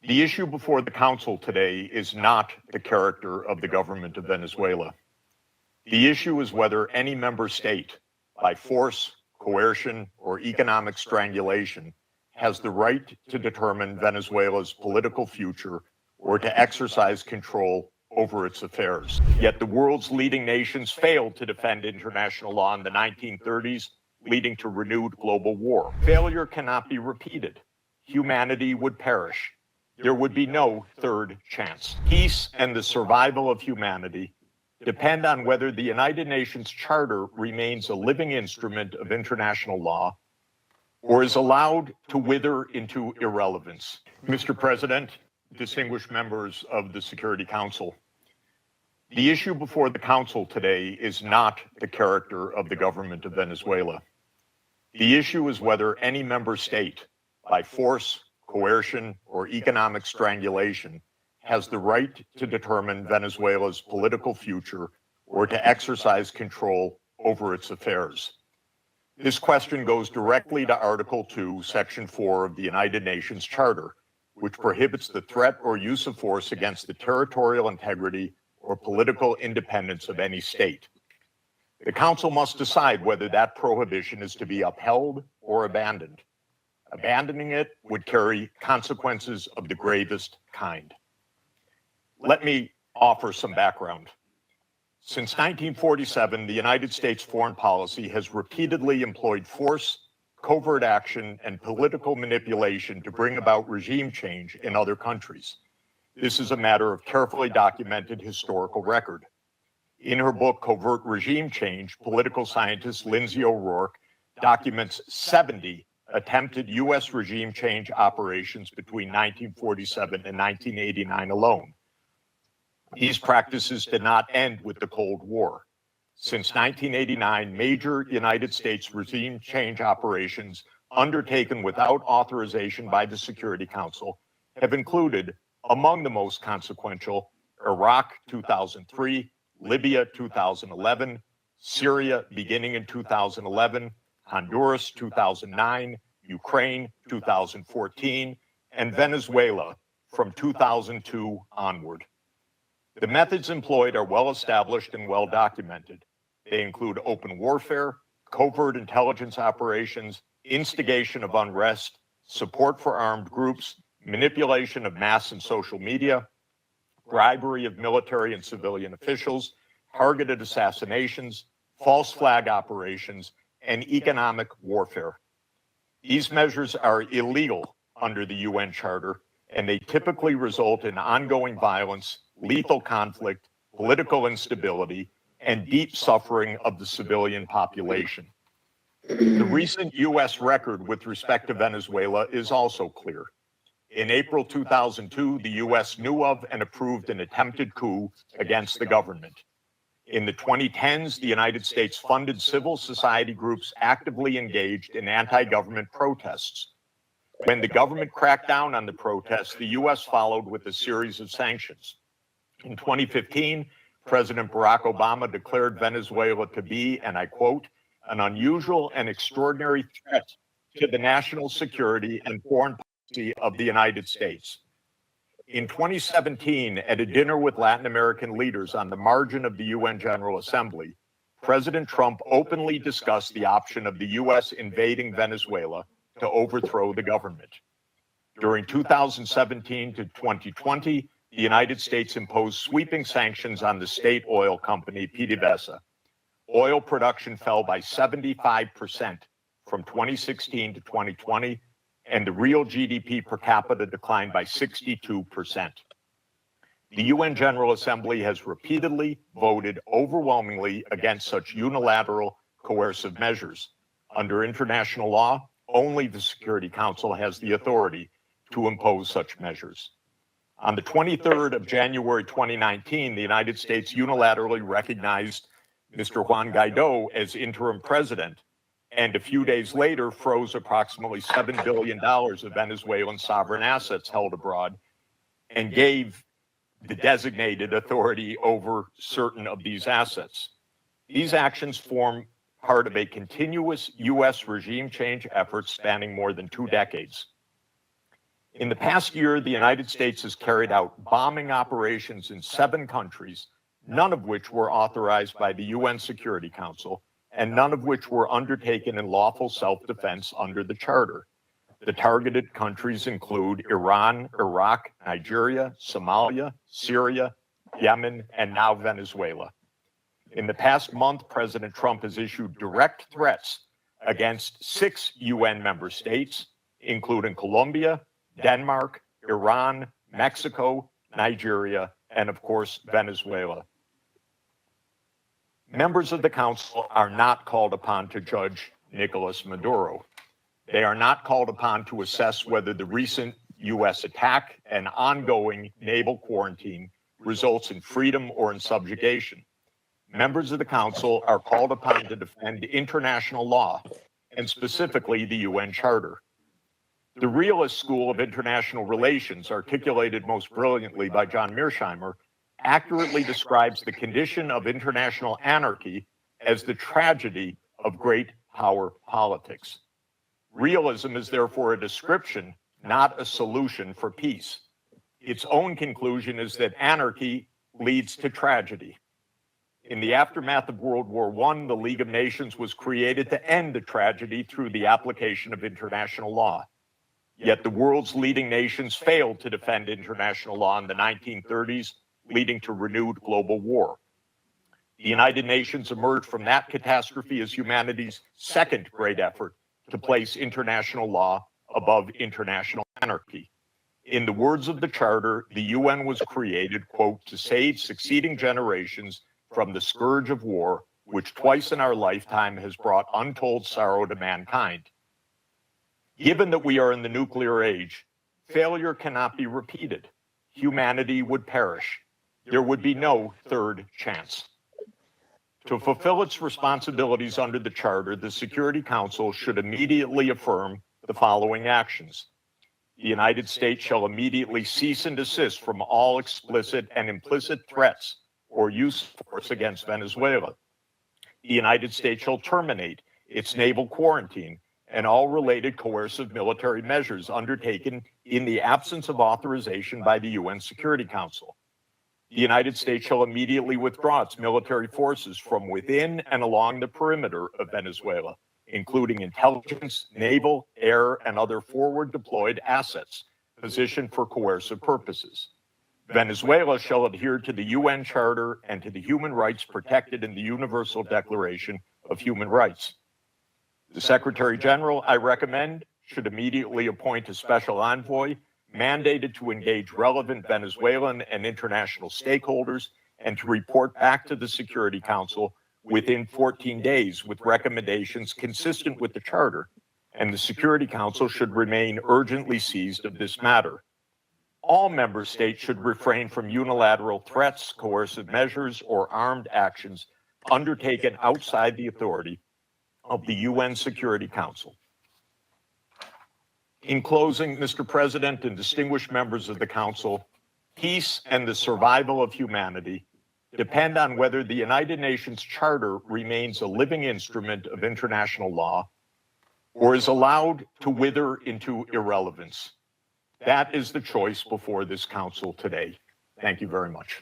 The issue before the Council today is not the character of the government of Venezuela. The issue is whether any member state, by force, coercion, or economic strangulation, has the right to determine Venezuela's political future or to exercise control over its affairs. Yet the world's leading nations failed to defend international law in the 1930s, leading to renewed global war. Failure cannot be repeated. Humanity would perish. There would be no third chance. Peace and the survival of humanity depend on whether the United Nations Charter remains a living instrument of international law or is allowed to wither into irrelevance. Mr. President, distinguished members of the Security Council, the issue before the Council today is not the character of the government of Venezuela. The issue is whether any member state, by force, coercion, or economic strangulation, has the right to determine Venezuela's political future or to exercise control over its affairs. This question goes directly to Article 2, Section 4 of the United Nations Charter, which prohibits the threat or use of force against the territorial integrity or political independence of any state. The Council must decide whether that prohibition is to be upheld or abandoned. Abandoning it would carry consequences of the gravest kind. Let me offer some background. Since 1947, the United States foreign policy has repeatedly employed force, covert action, and political manipulation to bring about regime change in other countries. This is a matter of carefully documented historical record. In her book, Covert Regime Change, political scientist Lindsay O'Rourke documents 70 attempted U.S. regime change operations between 1947 and 1989 alone. These practices did not end with the Cold War. Since 1989, major United States regime change operations undertaken without authorization by the Security Council have included, among the most consequential, Iraq 2003, Libya 2011, Syria beginning in 2011, Honduras 2009, Ukraine 2014, and Venezuela from 2002 onward. The methods employed are well established and well documented. They include open warfare, covert intelligence operations, instigation of unrest, support for armed groups, manipulation of mass and social media, bribery of military and civilian officials, targeted assassinations, false flag operations, and economic warfare. These measures are illegal under the UN Charter, and they typically result in ongoing violence, lethal conflict, political instability, and deep suffering of the civilian population. The recent U.S. record with respect to Venezuela is also clear. In April 2002, the U.S. knew of and approved an attempted coup against the government. In the 2010s, the United States funded civil society groups actively engaged in anti-government protests. When the government cracked down on the protests, the U.S. followed with a series of sanctions. In 2015, President Barack Obama declared Venezuela to be, and I quote, an unusual and extraordinary threat to the national security and foreign policy of the United States. In 2017, at a dinner with Latin American leaders on the margin of the UN General Assembly, President Trump openly discussed the option of the U.S. invading Venezuela to overthrow the government. During 2017 to 2020, the United States imposed sweeping sanctions on the state oil company PDVSA. Oil production fell by 75% from 2016 to 2020, and the real GDP per capita declined by 62%. The UN General Assembly has repeatedly voted overwhelmingly against such unilateral coercive measures. Under international law, only the Security Council has the authority to impose such measures. On the 23rd of January 2019, the United States unilaterally recognized Mr. Juan Guaido as interim president, and a few days later froze approximately $7 billion of Venezuelan sovereign assets held abroad and gave the designated authority over certain of these assets. These actions form part of a continuous U.S. regime change effort spanning more than 2 decades. In the past year, the United States has carried out bombing operations in 7 countries, none of which were authorized by the UN Security Council, and none of which were undertaken in lawful self-defense under the Charter. The targeted countries include Iran, Iraq, Nigeria, Somalia, Syria, Yemen, and now Venezuela. In the past month, President Trump has issued direct threats against 6 UN member states, including Colombia, Denmark, Iran, Mexico, Nigeria, and of course, Venezuela. Members of the Council are not called upon to judge Nicolás Maduro. They are not called upon to assess whether the recent U.S. attack and ongoing naval quarantine results in freedom or in subjugation. Members of the Council are called upon to defend international law, and specifically the UN Charter. The realist school of international relations, articulated most brilliantly by John Mearsheimer, accurately describes the condition of international anarchy as the tragedy of great power politics. Realism is therefore a description, not a solution for peace. Its own conclusion is that anarchy leads to tragedy. In the aftermath of World War I, the League of Nations was created to end the tragedy through the application of international law. Yet the world's leading nations failed to defend international law in the 1930s, leading to renewed global war. The United Nations emerged from that catastrophe as humanity's second great effort to place international law above international anarchy. In the words of the Charter, the UN was created, quote, to save succeeding generations from the scourge of war, which twice in our lifetime has brought untold sorrow to mankind. Given that we are in the nuclear age, failure cannot be repeated. Humanity would perish. There would be no third chance. To fulfill its responsibilities under the Charter, the Security Council should immediately affirm the following actions. The United States shall immediately cease and desist from all explicit and implicit threats or use of force against Venezuela. The United States shall terminate its naval quarantine and all related coercive military measures undertaken in the absence of authorization by the UN Security Council. The United States shall immediately withdraw its military forces from within and along the perimeter of Venezuela, including intelligence, naval, air, and other forward deployed assets positioned for coercive purposes. Venezuela shall adhere to the UN Charter and to the human rights protected in the Universal Declaration of Human Rights. The Secretary General, I recommend, should immediately appoint a special envoy mandated to engage relevant Venezuelan and international stakeholders and to report back to the Security Council within 14 days with recommendations consistent with the Charter, and the Security Council should remain urgently seized of this matter. All member states should refrain from unilateral threats, coercive measures, or armed actions undertaken outside the authority of the UN Security Council. In closing, Mr. President and distinguished members of the Council, peace and the survival of humanity depend on whether the United Nations Charter remains a living instrument of international law or is allowed to wither into irrelevance. That is the choice before this Council today. Thank you very much.